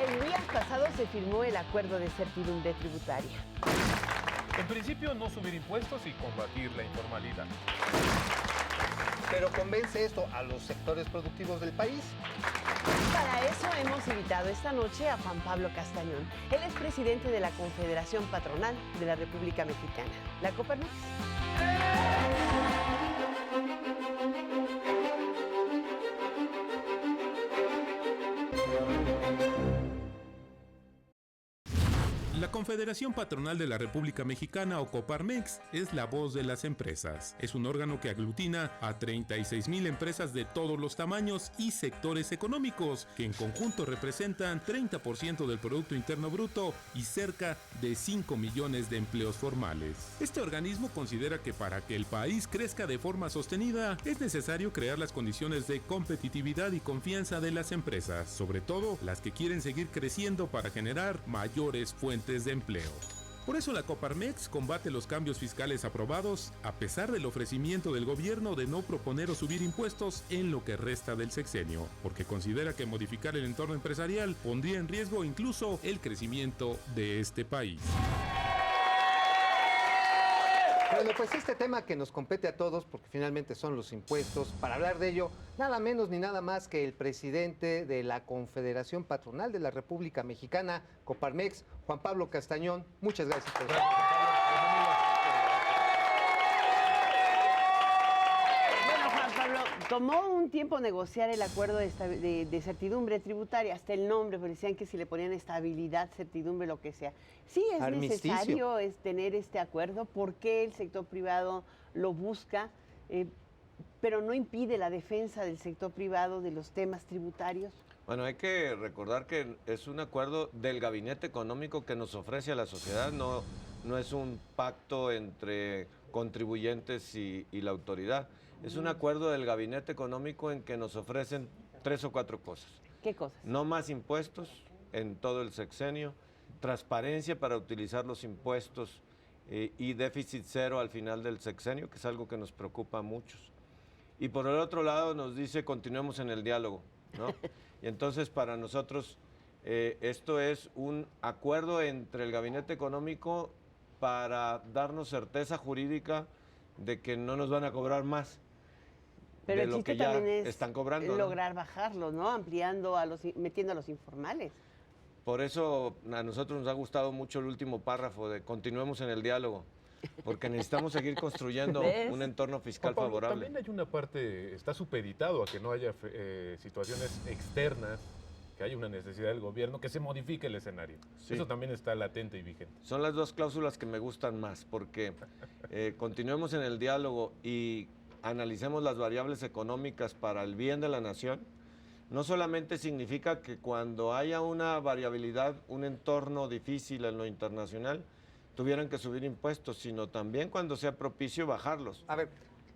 El día pasado se firmó el acuerdo de certidumbre tributaria. En principio, no subir impuestos y combatir la informalidad. ¿Pero convence esto a los sectores productivos del país? Para eso hemos invitado esta noche a Juan Pablo Castañón. Él es presidente de la Confederación Patronal de la República Mexicana, la Coparmex. La Confederación Patronal de la República Mexicana, o Coparmex, es la voz de las empresas. Es un órgano que aglutina a 36,000 empresas de todos los tamaños y sectores económicos, que en conjunto representan 30% del Producto Interno Bruto y cerca de 5 millones de empleos formales. Este organismo considera que para que el país crezca de forma sostenida, es necesario crear las condiciones de competitividad y confianza de las empresas, sobre todo las que quieren seguir creciendo para generar mayores fuentes de empleo. Por eso la Coparmex combate los cambios fiscales aprobados, a pesar del ofrecimiento del gobierno de no proponer o subir impuestos en lo que resta del sexenio, porque considera que modificar el entorno empresarial pondría en riesgo incluso el crecimiento de este país. Bueno, pues este tema que nos compete a todos, porque finalmente son los impuestos, para hablar de ello, nada menos ni nada más que el presidente de la Confederación Patronal de la República Mexicana, Coparmex, Juan Pablo Castañón. Muchas gracias por estar aquí. Bueno, Juan Pablo, tomó un tiempo negociar el acuerdo de certidumbre tributaria, hasta el nombre, pero decían que si le ponían estabilidad, certidumbre, lo que sea. Sí, es Armisticio. necesario tener este acuerdo, porque el sector privado lo busca, pero no impide la defensa del sector privado de los temas tributarios. Bueno, hay que recordar que es un acuerdo del gabinete económico que nos ofrece a la sociedad, no es un pacto entre contribuyentes y la autoridad. Es un acuerdo del gabinete económico en que nos ofrecen 3 o 4 cosas. ¿Qué cosas? No más impuestos en todo el sexenio, transparencia para utilizar los impuestos y déficit cero al final del sexenio, que es algo que nos preocupa a muchos. Y por el otro lado nos dice continuemos en el diálogo, ¿no? Y entonces para nosotros esto es un acuerdo entre el gabinete económico para darnos certeza jurídica de que no nos van a cobrar más. Pero de el lo chiste que ya también es están cobrando, ¿no? lograr bajarlo, ¿no? Ampliando, metiendo a los informales. Por eso a nosotros nos ha gustado mucho el último párrafo de continuemos en el diálogo, porque necesitamos seguir construyendo ¿Ves? un entorno fiscal Juan Pablo, favorable. también hay una parte, está supeditado a que no haya situaciones externas, que haya una necesidad del gobierno, que se modifique el escenario. Sí. Eso también está latente y vigente. Son las dos cláusulas que me gustan más, porque continuemos en el diálogo y analicemos las variables económicas para el bien de la nación. No solamente significa que cuando haya una variabilidad, un entorno difícil en lo internacional, tuvieran que subir impuestos, sino también cuando sea propicio bajarlos. A ver,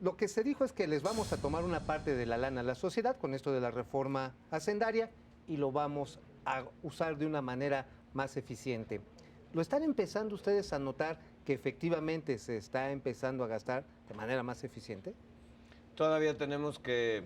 lo que se dijo es que les vamos a tomar una parte de la lana a la sociedad con esto de la reforma hacendaria y lo vamos a usar de una manera más eficiente. ¿Lo están empezando ustedes a notar que efectivamente se está empezando a gastar de manera más eficiente? Todavía tenemos que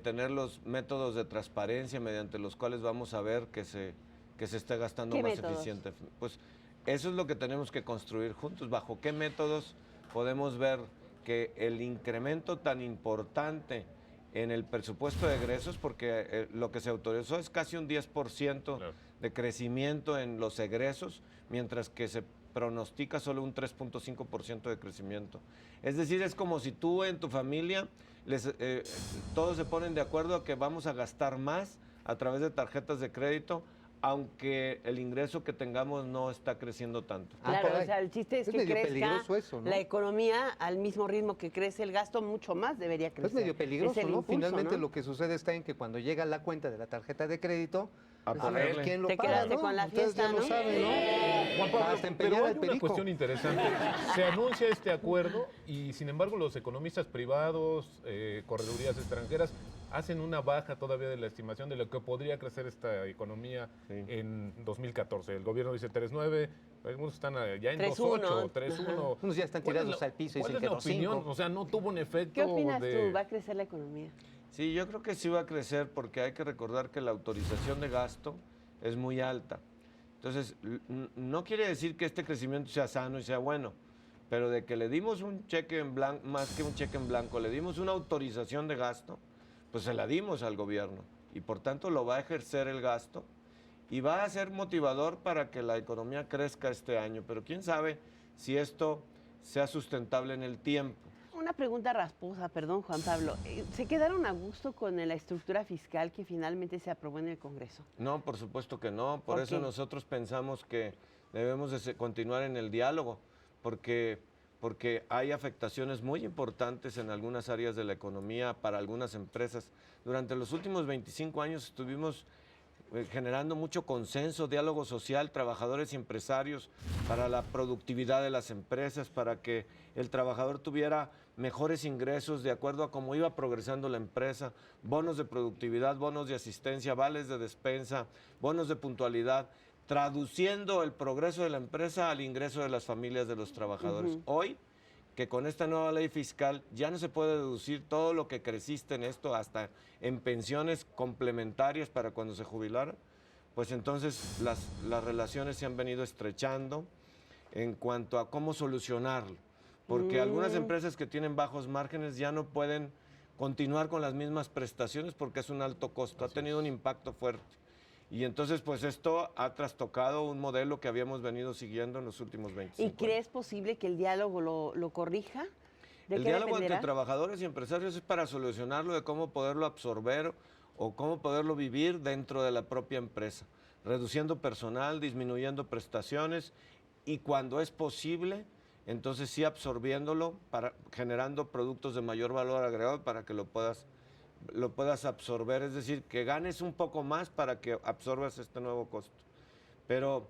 tener los métodos de transparencia mediante los cuales vamos a ver que se esté gastando ¿Qué más métodos? eficiente. Pues eso es lo que tenemos que construir juntos. ¿Bajo qué métodos podemos ver que el incremento tan importante en el presupuesto de egresos, porque lo que se autorizó es casi un 10% Claro. de crecimiento en los egresos, mientras que se pronostica solo un 3.5% de crecimiento. Es decir, es como si tú en tu familia, todos se ponen de acuerdo a que vamos a gastar más a través de tarjetas de crédito, aunque el ingreso que tengamos no está creciendo tanto. Claro, caray. o sea, el chiste es que medio crezca peligroso eso, ¿no? la economía al mismo ritmo que crece el gasto, mucho más debería crecer. Es medio peligroso, Es el ¿no? impulso, Finalmente ¿no? lo que sucede está en que cuando llega la cuenta de la tarjeta de crédito, A a ver ponerle. quién lo Te paga, quedaste ¿no? con la Ustedes fiesta, ya lo ¿no? saben, ¿no? Juan Pablo, Hasta empeñar pero hay al una perico. cuestión interesante. Se anuncia este acuerdo y, sin embargo, los economistas privados, corredurías extranjeras, hacen una baja todavía de la estimación de lo que podría crecer esta economía Sí. en 2014. El gobierno dice 3.9, algunos están ya en 3.1. 2.8, 3.1. Unos ya están ¿Cuál es tirados al piso y ¿Cuál dicen es la que opinión? 2.5. O sea, no tuvo un efecto ¿Qué opinas de... tú? ¿Va a crecer la economía? Sí, yo creo que sí va a crecer porque hay que recordar que la autorización de gasto es muy alta. Entonces, no quiere decir que este crecimiento sea sano y sea bueno, pero de que le dimos un cheque en blanco, más que un cheque en blanco, le dimos una autorización de gasto, pues se la dimos al gobierno y por tanto lo va a ejercer el gasto y va a ser motivador para que la economía crezca este año, pero quién sabe si esto sea sustentable en el tiempo. Una pregunta rasposa, perdón, Juan Pablo. ¿Se quedaron a gusto con la estructura fiscal que finalmente se aprobó en el Congreso? No, por supuesto que no. Por ¿Por eso qué? nosotros pensamos que debemos de continuar en el diálogo, porque hay afectaciones muy importantes en algunas áreas de la economía para algunas empresas. Durante los últimos 25 años estuvimos generando mucho consenso, diálogo social, trabajadores y empresarios para la productividad de las empresas, para que el trabajador tuviera mejores ingresos de acuerdo a cómo iba progresando la empresa, bonos de productividad, bonos de asistencia, vales de despensa, bonos de puntualidad, traduciendo el progreso de la empresa al ingreso de las familias de los trabajadores. Hoy, que con esta nueva ley fiscal ya no se puede deducir todo lo que creciste en esto, hasta en pensiones complementarias para cuando se jubilaran, pues entonces las relaciones se han venido estrechando en cuanto a cómo solucionarlo. Porque algunas empresas que tienen bajos márgenes ya no pueden continuar con las mismas prestaciones porque es un alto costo, ha tenido un impacto fuerte. Y entonces, pues esto ha trastocado un modelo que habíamos venido siguiendo en los últimos 25 años. ¿Y crees posible que el diálogo lo corrija? ¿De El qué diálogo dependerá? entre trabajadores y empresarios es para solucionarlo, de cómo poderlo absorber o cómo poderlo vivir dentro de la propia empresa, reduciendo personal, disminuyendo prestaciones y cuando es posible, entonces sí absorbiéndolo, generando productos de mayor valor agregado para que lo puedas absorber, es decir, que ganes un poco más para que absorbas este nuevo costo. Pero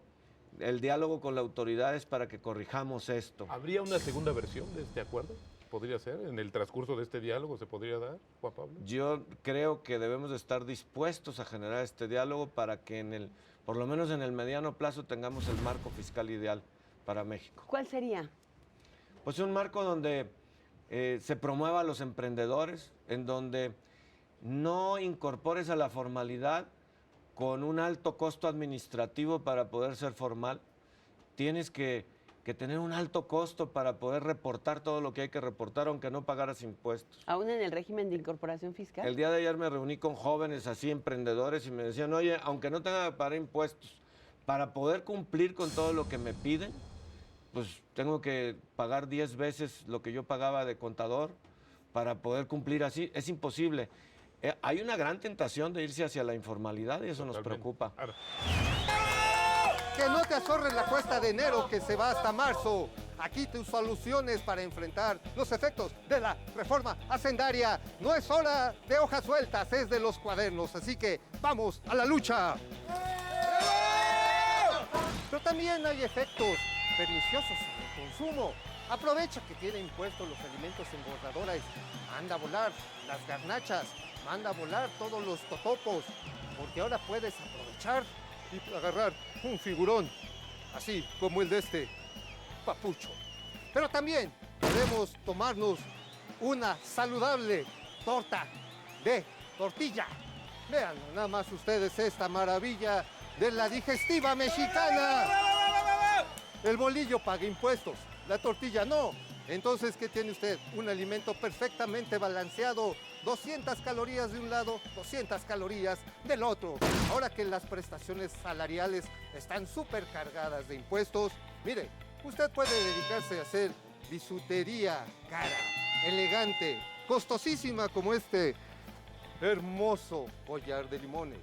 el diálogo con la autoridad es para que corrijamos esto. ¿Habría una segunda versión de este acuerdo? ¿Podría ser? ¿En el transcurso de este diálogo se podría dar, Juan Pablo? Yo creo que debemos de estar dispuestos a generar este diálogo para que por lo menos en el mediano plazo tengamos el marco fiscal ideal para México. ¿Cuál sería? Pues un marco donde se promueva a los emprendedores, en donde no incorpores a la formalidad con un alto costo administrativo para poder ser formal. Tienes que tener un alto costo para poder reportar todo lo que hay que reportar, aunque no pagaras impuestos. ¿Aún en el régimen de incorporación fiscal? El día de ayer me reuní con jóvenes así, emprendedores, y me decían, oye, aunque no tenga que pagar impuestos, para poder cumplir con todo lo que me piden, pues tengo que pagar 10 veces lo que yo pagaba de contador para poder cumplir así. Es imposible. Hay una gran tentación de irse hacia la informalidad y eso nos preocupa. Claro. Que no te azorres la cuesta de enero que se va hasta marzo. Aquí tus soluciones para enfrentar los efectos de la reforma hacendaria. No es hora de hojas sueltas, es de los cuadernos. Así que vamos a la lucha. Pero también hay efectos perniciosos en el consumo. Aprovecha que tiene impuestos los alimentos engordadores. Manda a volar las garnachas. Manda a volar todos los totopos. Porque ahora puedes aprovechar y agarrar un figurón, así como el de este papucho. Pero también podemos tomarnos una saludable torta de tortilla. Vean nada más ustedes esta maravilla de la digestiva mexicana. El bolillo paga impuestos, la tortilla no. Entonces, ¿qué tiene usted? Un alimento perfectamente balanceado. 200 calorías de un lado, 200 calorías del otro. Ahora que las prestaciones salariales están súper cargadas de impuestos, mire, usted puede dedicarse a hacer bisutería cara, elegante, costosísima como este hermoso collar de limones,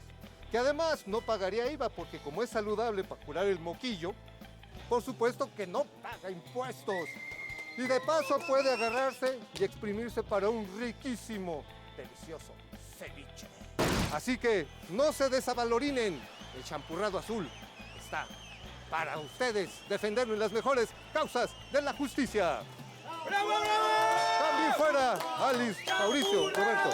que además no pagaría IVA porque como es saludable para curar el moquillo, por supuesto que no paga impuestos. Y de paso puede agarrarse y exprimirse para un riquísimo, delicioso ceviche. Así que no se desavalorinen. El champurrado azul está para ustedes defenderlo en las mejores causas de la justicia. ¡Bravo, bravo! También fuera, Alice, Mauricio, Roberto.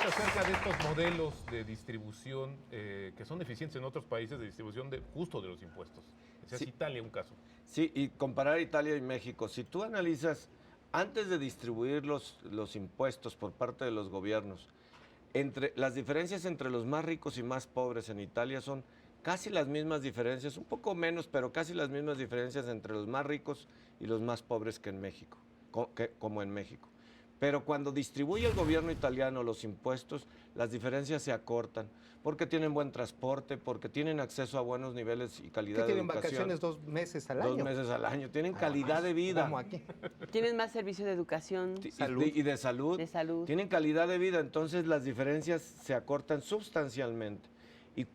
Acerca de estos modelos de distribución que son eficientes en otros países de distribución justo de los impuestos. Ese es Italia un caso. Sí, y comparar Italia y México. Si tú analizas antes de distribuir los impuestos por parte de los gobiernos, las diferencias entre los más ricos y más pobres en Italia son casi las mismas diferencias, un poco menos, pero casi las mismas diferencias entre los más ricos y los más pobres que en México, como en México. Pero cuando distribuye el gobierno italiano los impuestos, las diferencias se acortan, porque tienen buen transporte, porque tienen acceso a buenos niveles y calidad de tienen educación. vacaciones 2 meses al año. 2 meses al año, tienen calidad de vida. Como aquí. Tienen más servicio de educación. Y de salud. De salud. Tienen calidad de vida, entonces las diferencias se acortan sustancialmente.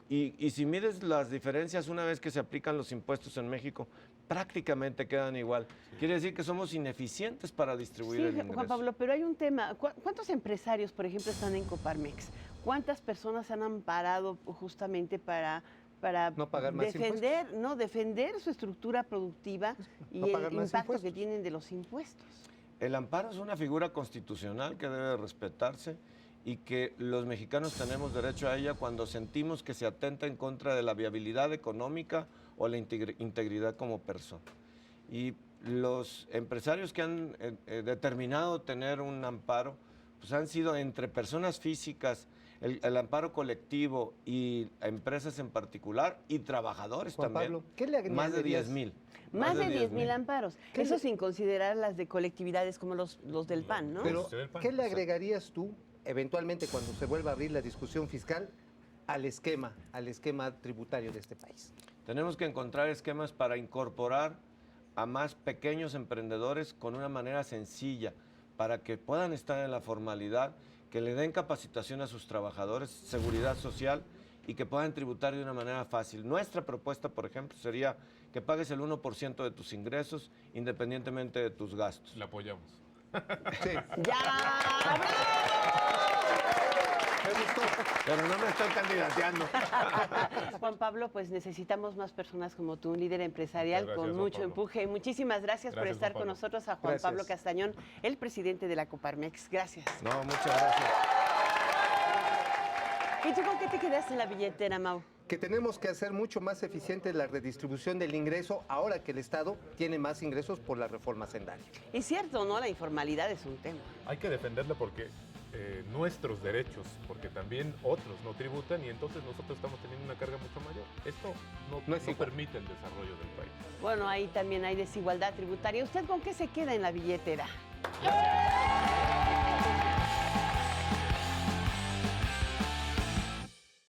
Y si mides las diferencias una vez que se aplican los impuestos en México, prácticamente quedan igual. Quiere decir que somos ineficientes para distribuir el ingreso. Juan Pablo, pero hay un tema. ¿Cuántos empresarios, por ejemplo, están en Coparmex? ¿Cuántas personas han amparado justamente para No pagar más defender su estructura productiva y No pagar el más impacto que impuestos. tienen de los impuestos? El amparo es una figura constitucional que debe respetarse y que los mexicanos tenemos derecho a ella cuando sentimos que se atenta en contra de la viabilidad económica o la integridad como persona. Y los empresarios que han determinado tener un amparo, pues han sido entre personas físicas, el amparo colectivo y empresas en particular y trabajadores Juan también. Pablo, ¿qué le Más de añadirías? 10,000. Más de 10,000 amparos. ¿Qué Eso le- sin considerar las de colectividades como los del PAN, ¿no? Pero, Se ve el pan. ¿qué le agregarías tú, eventualmente, cuando se vuelva a abrir la discusión fiscal, al esquema tributario de este país? Tenemos que encontrar esquemas para incorporar a más pequeños emprendedores con una manera sencilla, para que puedan estar en la formalidad, que le den capacitación a sus trabajadores, seguridad social y que puedan tributar de una manera fácil. Nuestra propuesta, por ejemplo, sería que pagues el 1% de tus ingresos independientemente de tus gastos. La apoyamos. Sí, ¡Ya! me gustó. Pero no me estoy candidateando. Juan Pablo, pues necesitamos más personas como tú, un líder empresarial Muchas con gracias, mucho Juan Pablo. empuje. Muchísimas gracias por Gracias, estar Juan con Pablo. nosotros, a Juan Gracias. Pablo Castañón, el presidente de la Coparmex. Gracias. No, muchas gracias. ¿Y tú con qué te quedaste en la billetera, Mau? Que tenemos que hacer mucho más eficiente la redistribución del ingreso ahora que el Estado tiene más ingresos por la reforma hacendaria. Es cierto, ¿no? La informalidad es un tema. Hay que defenderla porque nuestros derechos, porque también otros no tributan y entonces nosotros estamos teniendo una carga mucho mayor. Esto No no es igual. permite el desarrollo del país. Bueno, ahí también hay desigualdad tributaria. ¿Usted con qué se queda en la billetera?